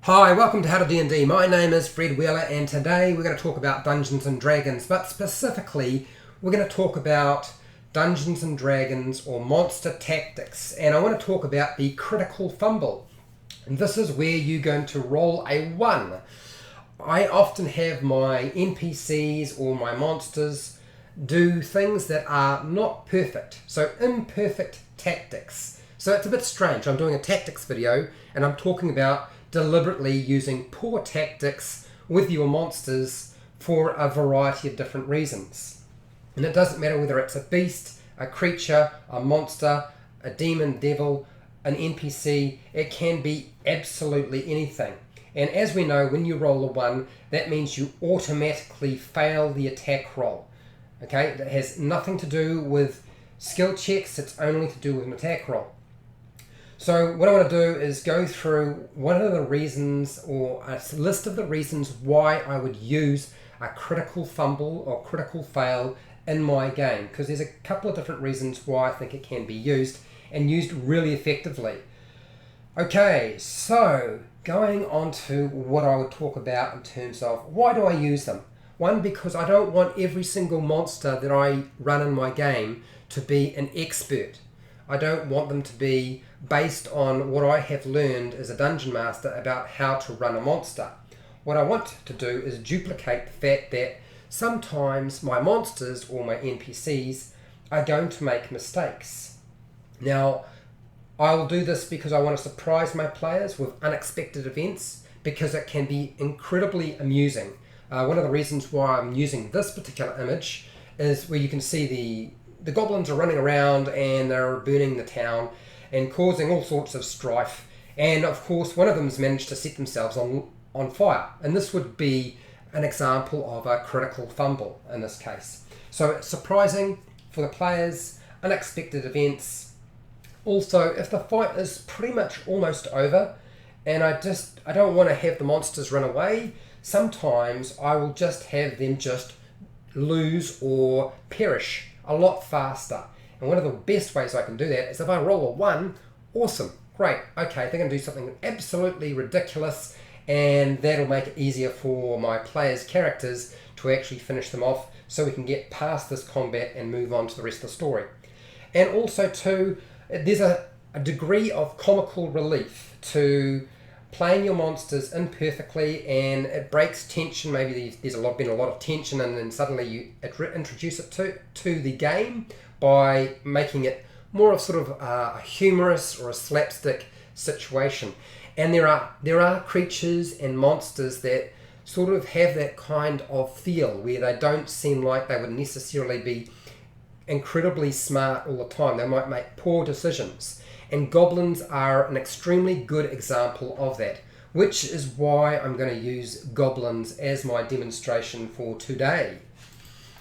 Hi, welcome to HowtoDandD. My name is Fred Wheeler and today we're going to talk about Dungeons and Dragons, but specifically we're going to talk about Dungeons and Dragons or monster tactics, and I want to talk about the critical fumble. And this is where you're going to roll a 1. I often have my NPCs or my monsters do things that are not perfect, so imperfect tactics. So it's a bit strange. I'm doing a tactics video and I'm talking about deliberately using poor tactics with your monsters for a variety of different reasons. And it doesn't matter whether it's a beast, a creature, a monster, a demon, devil, an NPC, it can be absolutely anything. And as we know, when you roll a 1, that means you automatically fail the attack roll. Okay, it has nothing to do with skill checks, it's only to do with an attack roll. So what I want to do is go through one of the reasons, or a list of the reasons why I would use a critical fumble or critical fail in my game, because there's a couple of different reasons why I think it can be used and used really effectively. Okay, so going on to what I would talk about in terms of why do I use them? One, because I don't want every single monster that I run in my game to be an expert. I don't want them to be based on what I have learned as a dungeon master about how to run a monster. What I want to do is duplicate the fact that sometimes my monsters or my NPCs are going to make mistakes. Now, I will do this because I want to surprise my players with unexpected events, because it can be incredibly amusing. One of the reasons why I'm using this particular image is where you can see the goblins are running around and they're burning the town and causing all sorts of strife, and of course one of them's managed to set themselves on fire, and this would be an example of a critical fumble in this case. So it's surprising for the players, unexpected events. Also, if the fight is pretty much almost over and I don't want to have the monsters run away, sometimes I will just have them just lose or perish a lot faster. And one of the best ways I can do that is if I roll a 1, awesome, great, okay, they're going to do something absolutely ridiculous, and that'll make it easier for my players' characters to actually finish them off so we can get past this combat and move on to the rest of the story. And also too, there's a degree of comical relief to playing your monsters imperfectly, and it breaks tension. Maybe there's been a lot of tension, and then suddenly you introduce it to the game by making it more of sort of a humorous or a slapstick situation. And there are creatures and monsters that sort of have that kind of feel where they don't seem like they would necessarily be incredibly smart all the time. They might make poor decisions. And goblins are an extremely good example of that, which is why I'm going to use goblins as my demonstration for today.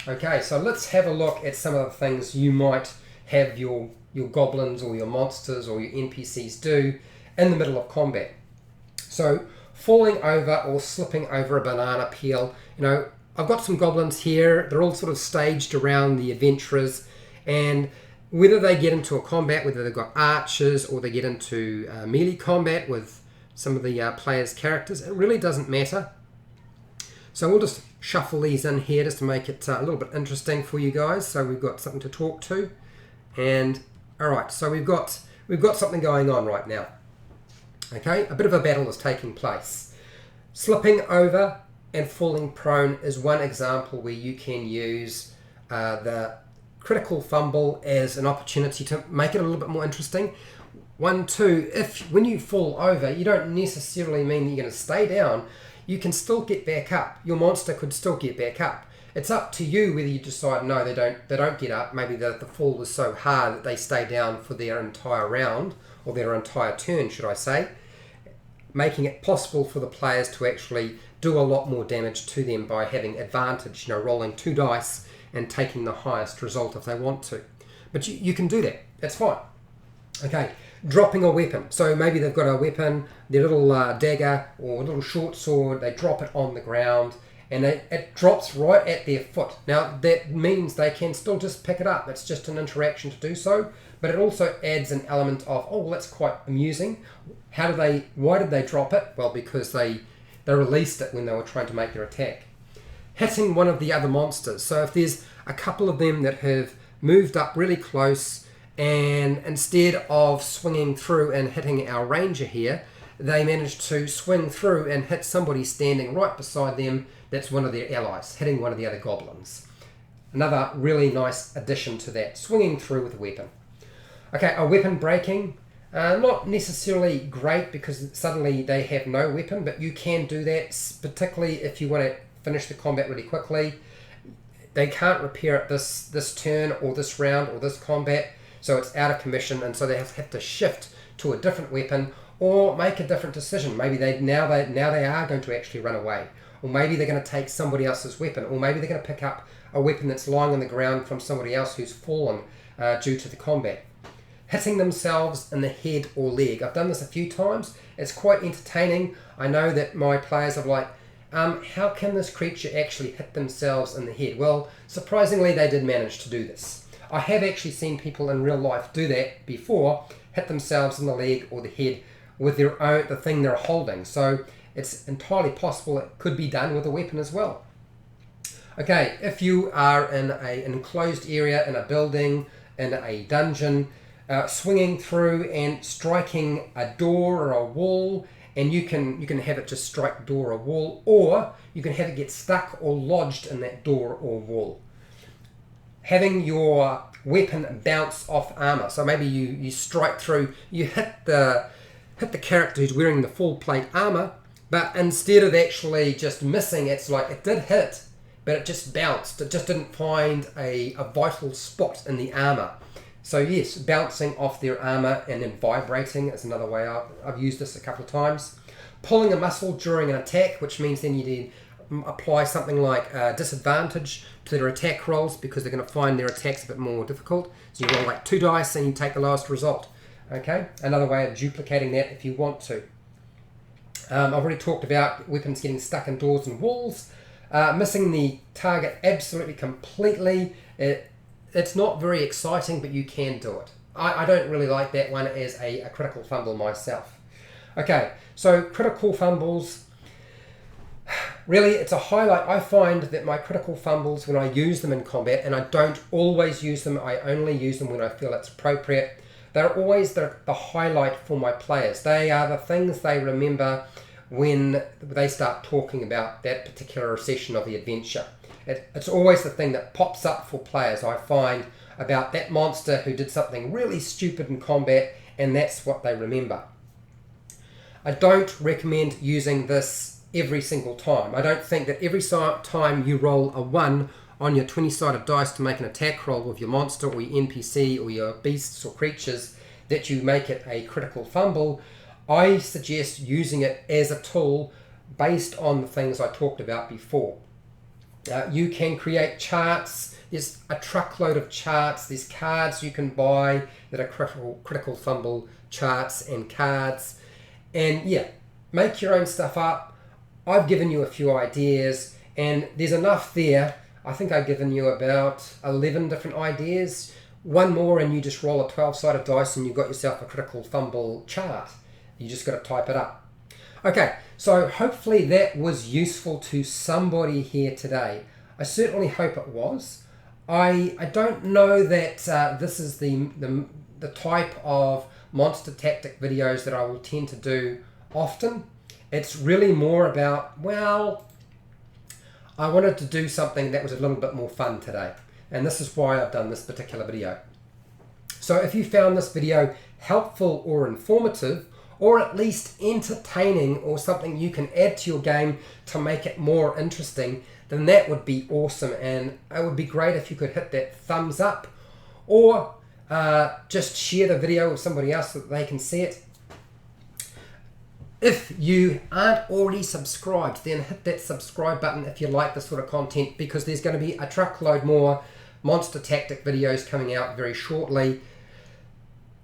Okay, so let's have a look at some of the things you might have your goblins or your monsters or your NPCs do in the middle of combat. So falling over or slipping over a banana peel. I've got some goblins here. They're all sort of staged around the adventurers, and whether they get into a combat, whether they've got archers or they get into melee combat with some of the players' characters, it really doesn't matter. So we'll just shuffle these in here just to make it a little bit interesting for you guys, so we've got something to talk to. And alright, so we've got something going on right now. Okay, a bit of a battle is taking place. Slipping over and falling prone is one example where you can use the critical fumble as an opportunity to make it a little bit more interesting. 1, 2, when you fall over, you don't necessarily mean you're going to stay down. You can still get back up. Your monster could still get back up. It's up to you whether you decide no, they don't get up. Maybe the fall was so hard that they stay down for their entire round, or their entire turn, should I say, making it possible for the players to actually do a lot more damage to them by having advantage, rolling 2 dice and taking the highest result if they want to. But you can do that. That's fine. Okay, dropping a weapon. So maybe they've got a weapon, their little dagger or little short sword, they drop it on the ground and it drops right at their foot. Now that means they can still just pick it up. It's just an interaction to do so, but it also adds an element of, oh, well, that's quite amusing. Why did they drop it? Well, because they released it when they were trying to make their attack. Hitting one of the other monsters. So if there's a couple of them that have moved up really close, and instead of swinging through and hitting our ranger here, they managed to swing through and hit somebody standing right beside them that's one of their allies, hitting one of the other goblins. Another really nice addition to that, swinging through with a weapon. Okay, a weapon breaking, not necessarily great because suddenly they have no weapon, but you can do that, particularly if you want to finish the combat really quickly. They can't repair it this turn or this round or this combat, so it's out of commission, and so they have to shift to a different weapon or make a different decision. Maybe now they are going to actually run away, or maybe they're going to take somebody else's weapon, or maybe they're going to pick up a weapon that's lying on the ground from somebody else who's fallen due to the combat. Hitting themselves in the head or leg. I've done this a few times. It's quite entertaining. I know that my players are like, how can this creature actually hit themselves in the head? Well, surprisingly, they did manage to do this. I have actually seen people in real life do that before, hit themselves in the leg or the head with the thing they're holding. So it's entirely possible it could be done with a weapon as well. Okay, if you are in an enclosed area, in a building, in a dungeon, swinging through and striking a door or a wall, and you can have it just strike door or wall, or you can have it get stuck or lodged in that door or wall. Having your weapon bounce off armor. So maybe you strike through, you hit the character who's wearing the full plate armor, but instead of actually just missing, it's like it did hit, but it just bounced. It just didn't find a vital spot in the armor. So yes, bouncing off their armor and then vibrating is another way. I've used this a couple of times. Pulling a muscle during an attack, which means then you need apply something like disadvantage to their attack rolls because they're going to find their attacks a bit more difficult. So you roll like 2 dice and you take the lowest result. Okay, another way of duplicating that if you want to. I've already talked about weapons getting stuck in doors and walls. Missing the target absolutely completely. It's not very exciting, but you can do it. I don't really like that one as a critical fumble myself. Okay, so critical fumbles. Really, it's a highlight. I find that my critical fumbles, when I use them in combat, and I don't always use them, I only use them when I feel it's appropriate, they're always the highlight for my players. They are the things they remember when they start talking about that particular session of the adventure. It's always the thing that pops up for players, I find, about that monster who did something really stupid in combat, and that's what they remember. I don't recommend using this every single time. I don't think that every time you roll a 1 on your 20-sided dice to make an attack roll with your monster or your NPC or your beasts or creatures that you make it a critical fumble. I suggest using it as a tool based on the things I talked about before. You can create charts. There's a truckload of charts. There's cards you can buy that are critical fumble charts and cards. And yeah, make your own stuff up. I've given you a few ideas, and there's enough there. I think I've given you about 11 different ideas. One more and you just roll a 12-sided dice and you've got yourself a critical fumble chart. You just got to type it up. Okay, so hopefully that was useful to somebody here today. I certainly hope it was. I don't know that this is the type of monster tactic videos that I will tend to do often. It's really more about, well, I wanted to do something that was a little bit more fun today. And this is why I've done this particular video. So if you found this video helpful or informative, or at least entertaining, or something you can add to your game to make it more interesting, then that would be awesome. And it would be great if you could hit that thumbs up, or just share the video with somebody else so that they can see it. If you aren't already subscribed, then hit that subscribe button if you like this sort of content, because there's going to be a truckload more monster tactic videos coming out very shortly.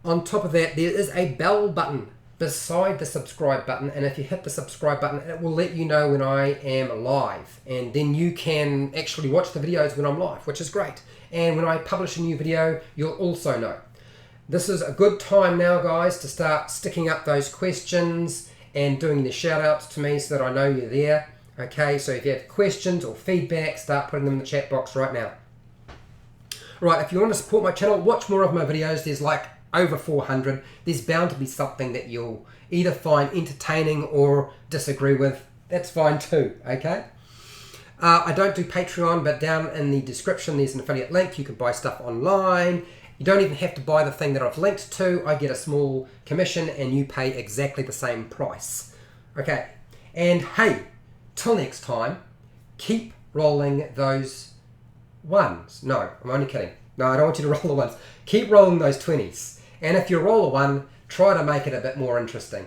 On top of that, there is a bell button beside the subscribe button, and if you hit the subscribe button, it will let you know when I am live, and then you can actually watch the videos when I'm live, which is great. And when I publish a new video, you'll also know. This is a good time now, guys, to start sticking up those questions and doing the shout outs to me so that I know you're there. Okay, so if you have questions or feedback, start putting them in the chat box right now. Right, if you want to support my channel, watch more of my videos. There's like over 400. There's bound to be something that you'll either find entertaining or disagree with. That's fine too, okay? I don't do Patreon, but down in the description there's an affiliate link. You can buy stuff online. You don't even have to buy the thing that I've linked to. I get a small commission and you pay exactly the same price. Okay, and hey, till next time, keep rolling those ones. No, I'm only kidding. No, I don't want you to roll the ones. Keep rolling those 20s. And if you roll a 1, try to make it a bit more interesting.